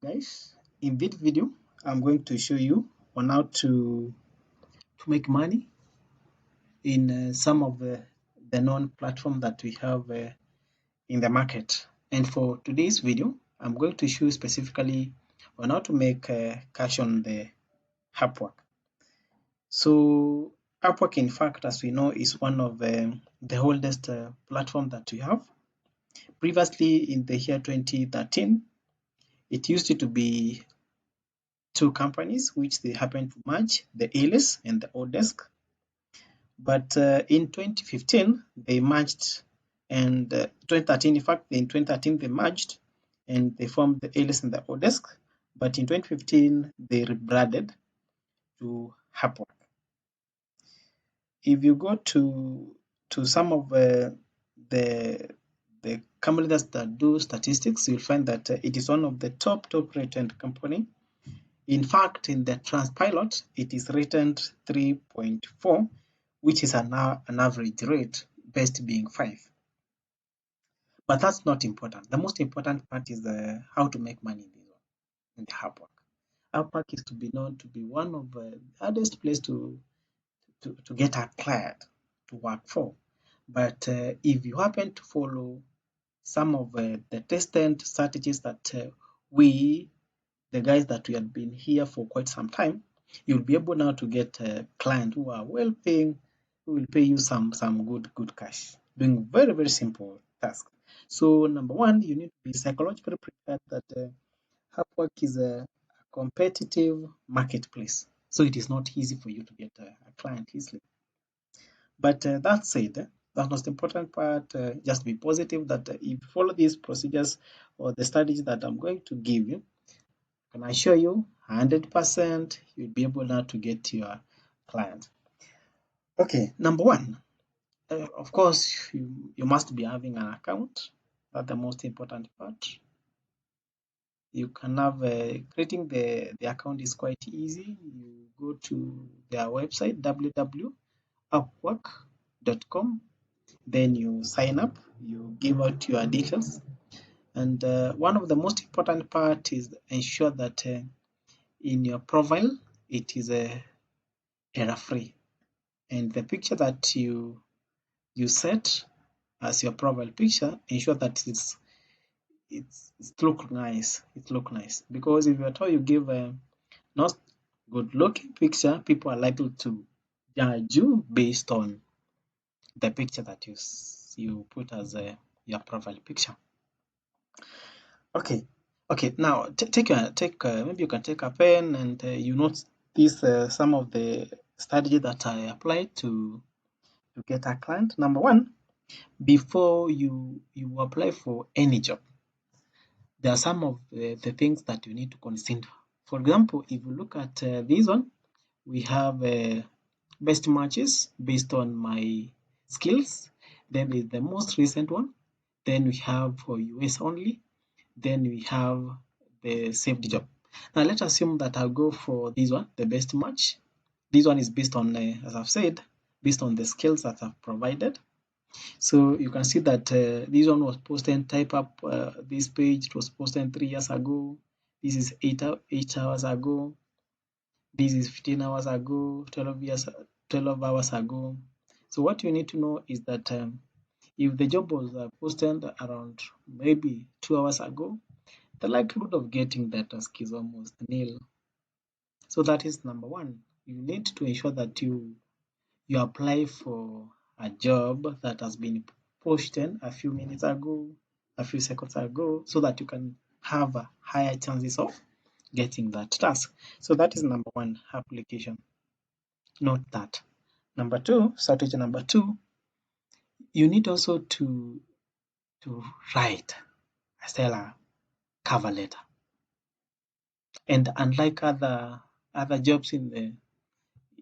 Guys, in this video I'm going to show you on how to make money in some of the known platform that we have in the market. And for today's video I'm going to show you specifically on how to make cash on the Upwork. So Upwork, in fact, as we know, is one of the oldest platform that we have. Previously, in the year 2013, it used to be two companies which they happened to merge, the Alias and the Odesk. But in 2015, they merged, and 2013, in fact, in 2013 they merged and they formed the Alias and the Odesk. But in 2015, they rebranded to Upwork. If you go to some of the companies that do statistics, you'll find that it is one of the top rated company. In fact, in the Transpilot, it is rated 3.4, which is an average rate, best being 5. But that's not important. The most important part is how to make money in the Upwork. Upwork is to be known to be one of the hardest place to get a client to work for. But if you happen to follow some of the tested strategies that the guys that we have been here for quite some time, you'll be able now to get clients who are well paying, who will pay you some good cash, doing very simple tasks. So number one, you need to be psychologically prepared that Upwork is a competitive marketplace. So it is not easy for you to get a client easily. But that said, the most important part, just be positive that if you follow these procedures or the strategies that I'm going to give you, can assure you 100% you'll be able now to get your client. Okay, number one, of course, you must be having an account. That's the most important part. You can have creating the account is quite easy. You go to their website www.upwork.com, then you sign up, you give out your details, and one of the most important part is ensure that in your profile it is error free, and the picture that you set as your profile picture, ensure that it's look nice. It look nice, because if you at all you give a not good looking picture, people are likely to judge you based on the picture that you put as your profile picture. Okay, now take maybe you can take a pen and you note this some of the strategy that I applied to get a client. Number one, before you apply for any job, there are some of the things that you need to consider. For example, if you look at this one, we have best matches based on my skills. Then is the most recent one. Then we have for US only. Then we have the saved job. Now let's assume that I'll go for this one, the best match. This one is based on, as I've said, based on the skills that I've provided. So you can see that this one was posted, type up this page, it was posted 3 years ago. This is 8 hours ago. This is 15 hours ago, 12 hours ago. So what you need to know is that if the job was posted around maybe 2 hours ago, the likelihood of getting that task is almost nil. So that is number one. You need to ensure that you apply for a job that has been posted a few minutes ago, a few seconds ago, so that you can have a higher chances of getting that task. So that is number one, application. Note that. Number two, strategy number two, you need also to write a stellar cover letter. And unlike other jobs in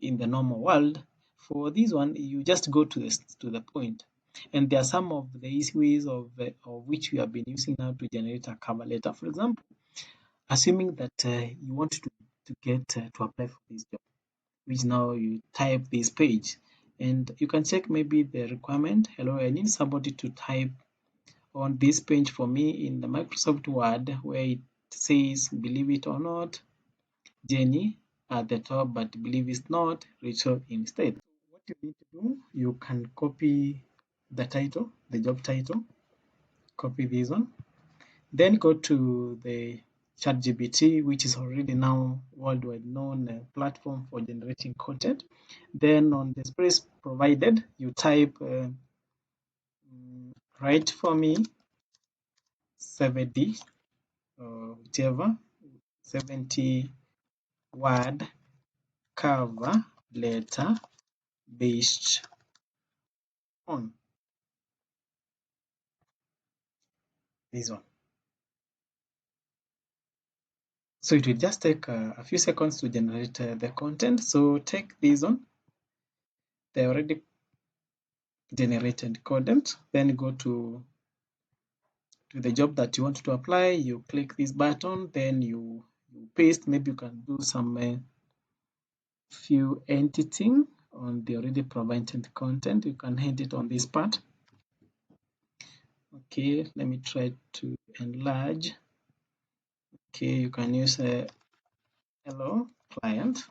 the normal world, for this one you just go to the point. And there are some of the easy ways of which we have been using now to generate a cover letter. For example, assuming that you want to get to apply for this job, which now you type this page, and you can check maybe the requirement. Hello, I need somebody to type on this page for me in the Microsoft Word, where says believe it or not, Jenny at the top, but believe it not, Rachel instead. What you need to do, you can copy the title, the job title, copy this one, then go to the ChatGPT, which is already now worldwide known platform for generating content. Then on the space provided, you type write for me 70 whichever 70 word cover letter based on this one. So it will just take a few seconds to generate the content. So take this one, the already generated content, then go to the job that you want to apply. You click this button, then you paste. Maybe you can do some few editing on the already provided content. You can edit on this part. Okay, let me try to enlarge. Okay, you can use a hello client.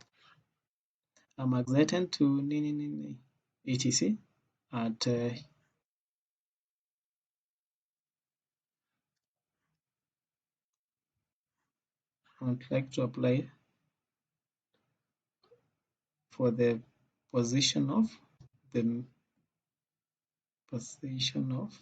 I'm excited to etc at I would like to apply for the position of the position of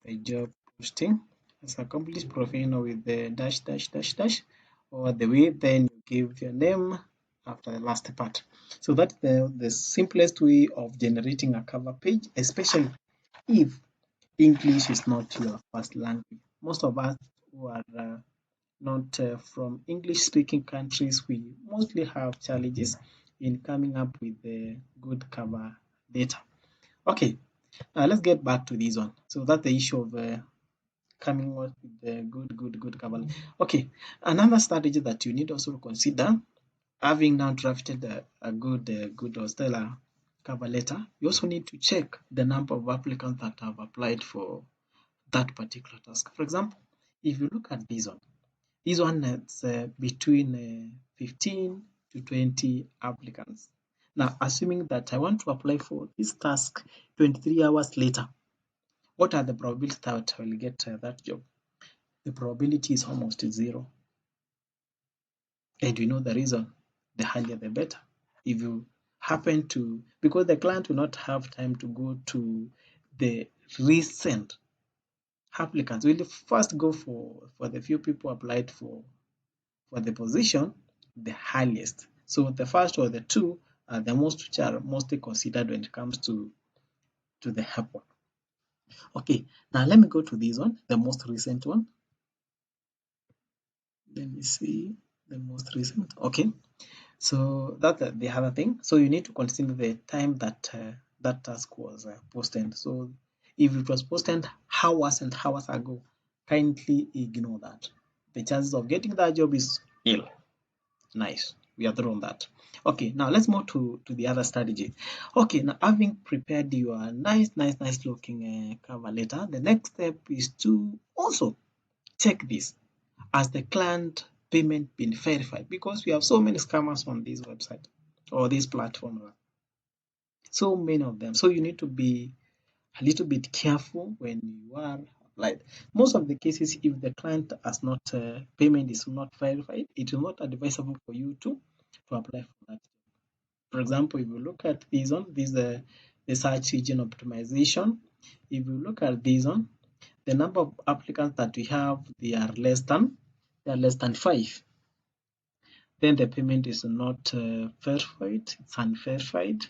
the job posting as accomplished professional with the dash dash dash dash or the way, then you give your name after the last part. So that's the simplest way of generating a cover page, especially if English is not your first language. Most of us who are not from English speaking countries, we mostly have challenges in coming up with the good cover data. Okay, let's get back to this one. So that's the issue of coming up with the good cover. Okay, another strategy that you need also to consider, having now drafted a good or stellar cover letter, you also need to check the number of applicants that have applied for that particular task. For example, if you look at this one is between 15 to 20 applicants. Now, assuming that I want to apply for this task 23 hours later, what are the probabilities that I will get that job? The probability is almost zero. And you know the reason, the earlier the better. If you happen to, because the client will not have time to go to the recent applicants, will first go for the few people applied for the position, the earliest. So the first or the two are the most which are mostly considered when it comes to the Upwork. Okay, now let me go to this one, the most recent one. Let me see the most recent. Okay, so that's the other thing. So you need to consider the time that that task was posted. So if it was posted hours and hours ago, kindly ignore that. The chances of getting that job is nil. Nice. We are through on that. Okay, now let's move to the other strategy. Okay, now having prepared your nice looking cover letter, the next step is to also check this. Has the client payment been verified? Because we have so many scammers on this website or this platform. So many of them. So you need to be a little bit careful when you are applied. Most of the cases, if the client has not payment is not verified, it is not advisable for you to apply for that. For example, if you look at this one, this is the search engine optimization. If you look at this one, the number of applicants that we have, they are less than 5. Then the payment is not verified, it's unverified.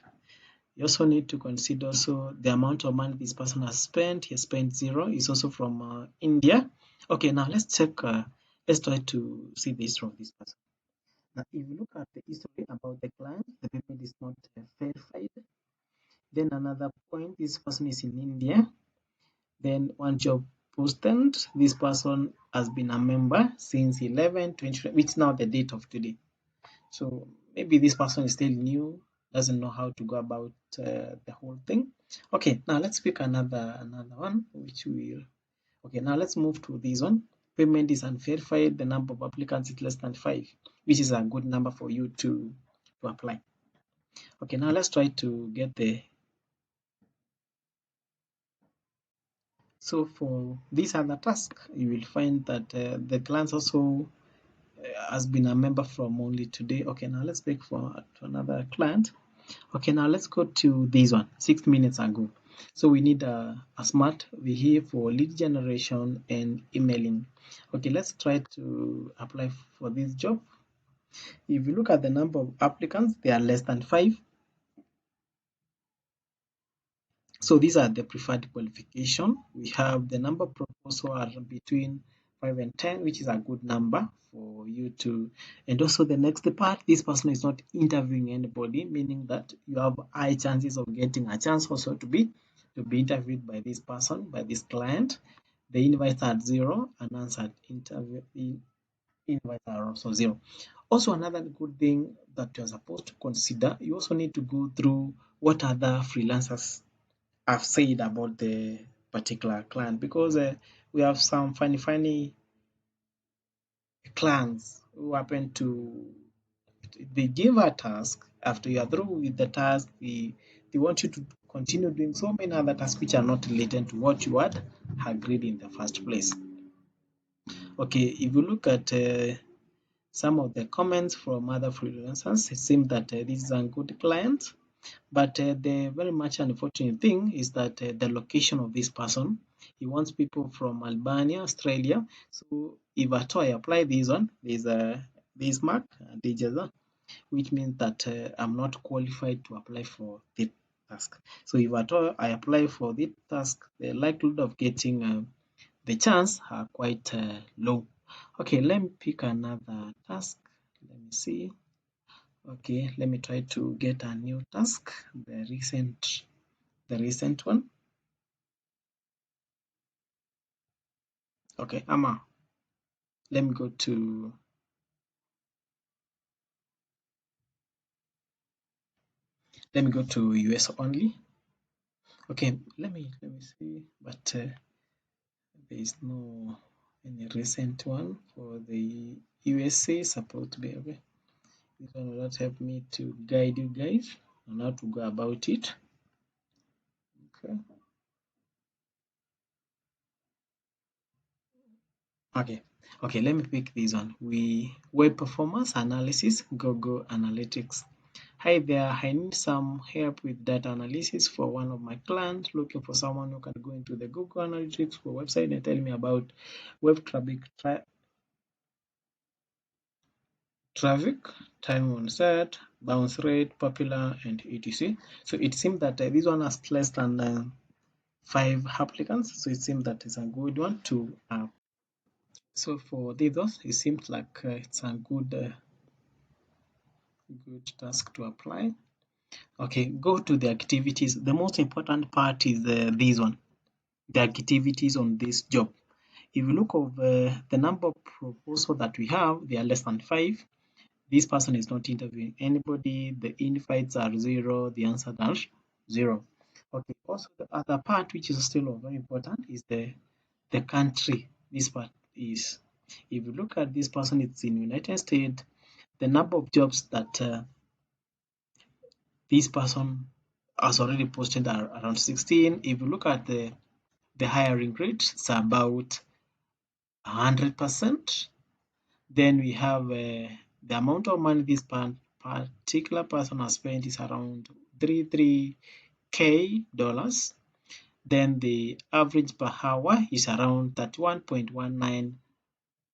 You also need to consider also the amount of money this person has spent. He has spent 0. He's also from India. Okay, now let's check. Let's try to see the history of this person. Now, if you look at the history about the client, the payment is not verified. Then another point, this person is in India. Then one job posted, this person has been a member since 11/20, which is now the date of today. So maybe this person is still new, doesn't know how to go about the whole thing. Okay, now let's pick another one, which will. Okay, now let's move to this one. Payment is unverified. The number of applicants is less than 5, which is a good number for you to apply. Okay, now let's try to get the. So for this other task, you will find that the client also has been a member from only today. Okay, now let's pick for to another client. Okay, now let's go to this one, 6 minutes ago. So we need a smart VE for lead generation and emailing. Okay, let's try to apply for this job. If you look at the number of applicants, they are less than 5. So these are the preferred qualification. We have the number proposal are between 5 and 10, which is a good number for you to. And also the next part, this person is not interviewing anybody, meaning that you have high chances of getting a chance also to be interviewed by this person, by this client. The invites are 0, and answered interview invites are also 0. Also, another good thing that you're supposed to consider, you also need to go through what other freelancers have said about the particular client, because we have some funny clients who happen to, they give a task. After you are through with the task, they want you to continue doing so many other tasks which are not related to what you had agreed in the first place. Okay, if you look at some of the comments from other freelancers, it seems that this is a good client. But the very much unfortunate thing is that the location of this person, he wants people from Albania, Australia. So if at all I apply this one, there's a this mark, which means that I'm not qualified to apply for the task. So if at all I apply for the task, the likelihood of getting the chance are quite low. Okay, let me pick another task. Let me see. Okay, let me try to get a new task, the recent one. Okay, Amma, let me go to US only. Okay, let me see, but there is no any recent one for the USA supposed to be. Okay. This one will not help me to guide you guys on how to go about it. Okay. Okay, let me pick this one. Web performance analysis, Google Analytics. Hi there, I need some help with data analysis for one of my clients, looking for someone who can go into the Google Analytics for website and tell me about web traffic, time on set, bounce rate, popular, and etc. So it seems that this one has less than 5 applicants, so it seems that it's a good one to so for these, it seems like it's a good task to apply. Okay, go to the activities. The most important part is this one, the activities on this job. If you look of the number of proposals that we have, they are less than 5. This person is not interviewing anybody. The invites are 0. The answers are 0. Okay. Also, the other part, which is still very important, is the country. This part is, if you look at this person, it's in United States. The number of jobs that this person has already posted are around 16. If you look at the hiring rate, it's about 100%. Then we have the amount of money this particular person has spent is around 33K dollars. Then the average per hour is around 31.19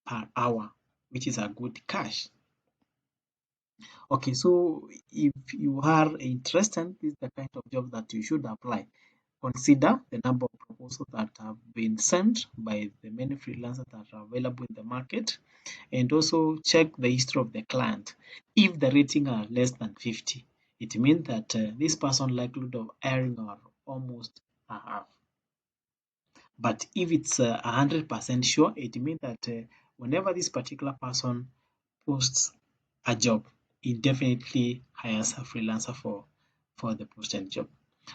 per hour, which is a good cash. Okay, so if you are interested, this is the kind of job that you should apply. Consider the number of proposals that have been sent by the many freelancers that are available in the market, and also check the history of the client. If the rating are less than 50, it means that this person likelihood of hiring are almost a half. But if it's 100% sure, it means that whenever this particular person posts a job, it definitely hires a freelancer for the posted job.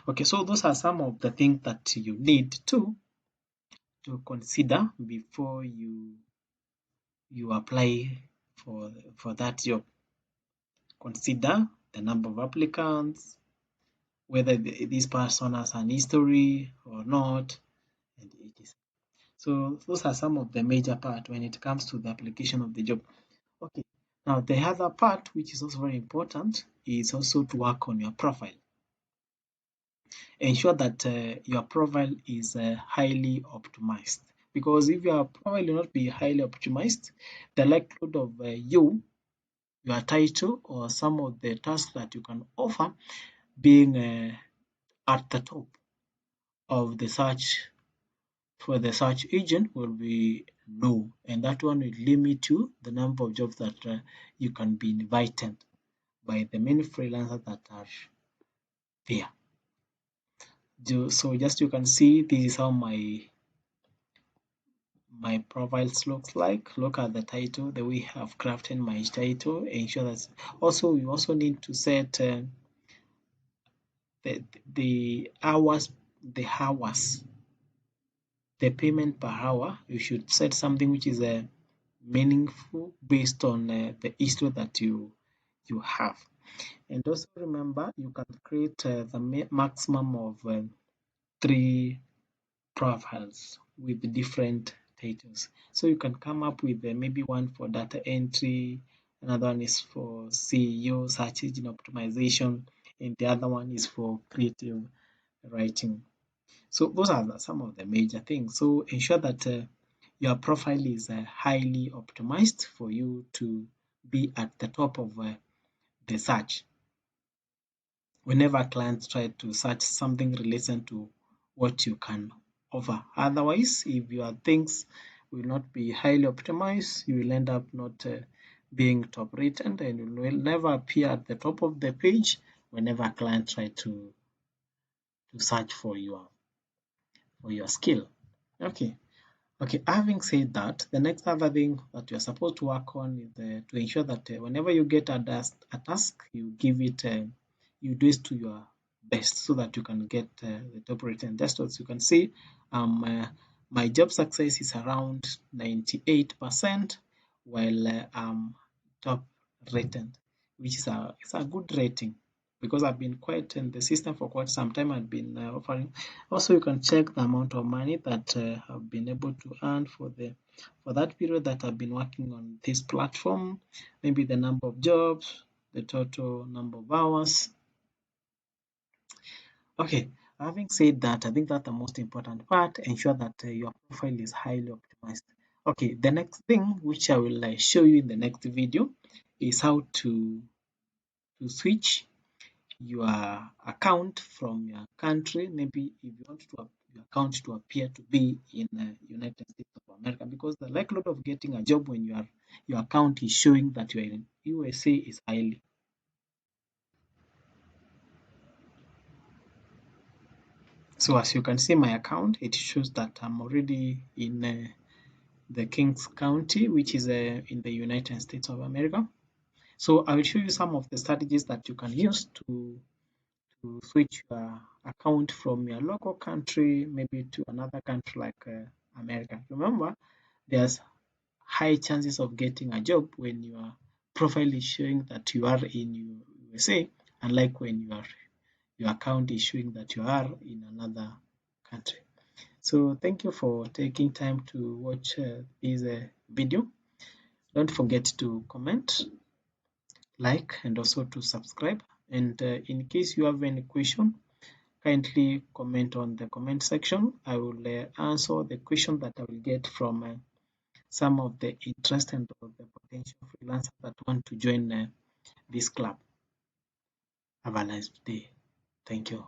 Okay, so those are some of the things that you need to to consider before you apply for that job. Consider the number of applicants, whether this person has an history or not, and etc. So those are some of the major part when it comes to the application of the job. Okay. Now the other part, which is also very important, is also to work on your profile. Ensure that your profile is highly optimized, because if your profile will not be highly optimized, the likelihood of your title or some of the tasks that you can offer being at the top of the search for the search engine will be low, and that one will limit you the number of jobs that you can be invited by the many freelancers that are there. So just you can see, this is how my profiles looks like. Look at the title, the way I have crafted my title. Ensure that also you also need to set the hours, the payment per hour. You should set something which is meaningful based on the history that you have. And also remember, you can create the maximum of 3 profiles with different titles. So you can come up with maybe one for data entry, another one is for CEO, search engine optimization, and the other one is for creative writing. So those are some of the major things. So ensure that your profile is highly optimized for you to be at the top of the search. Whenever clients try to search something related to what you can offer. Otherwise, if your things will not be highly optimized, you will end up not being top rated, and you will never appear at the top of the page whenever clients try to search for your skill. Okay. Okay, having said that, the next other thing that you're supposed to work on is to ensure that whenever you get a task, you give it, you do it to your best so that you can get the top rating. Just as you can see, my job success is around 98%, while I'm top rated, which is it's a good rating because I've been quite in the system for quite some time. I've been offering. Also, you can check the amount of money that I've been able to earn for that period that I've been working on this platform. Maybe the number of jobs, the total number of hours. Okay, having said that, I think that's the most important part. Ensure that your profile is highly optimized. Okay, the next thing which I will show you in the next video is how to switch your account from your country. Maybe if you want your account to appear to be in the United States of America, because the likelihood of getting a job when your account is showing that you are in USA is highly. So as you can see my account, it shows that I'm already in the Kings County, which is in the United States of America. So I will show you some of the strategies that you can use to switch your account from your local country maybe to another country like America. Remember, there's high chances of getting a job when your profile is showing that you are in USA, unlike when your account is showing that you are in another country. So thank you for taking time to watch this video. Don't forget to comment, like, and also to subscribe. And in case you have any question, kindly comment on the comment section. I will answer the question that I will get from some of the interested or the potential freelancers that want to join this club. Have a nice day. Thank you.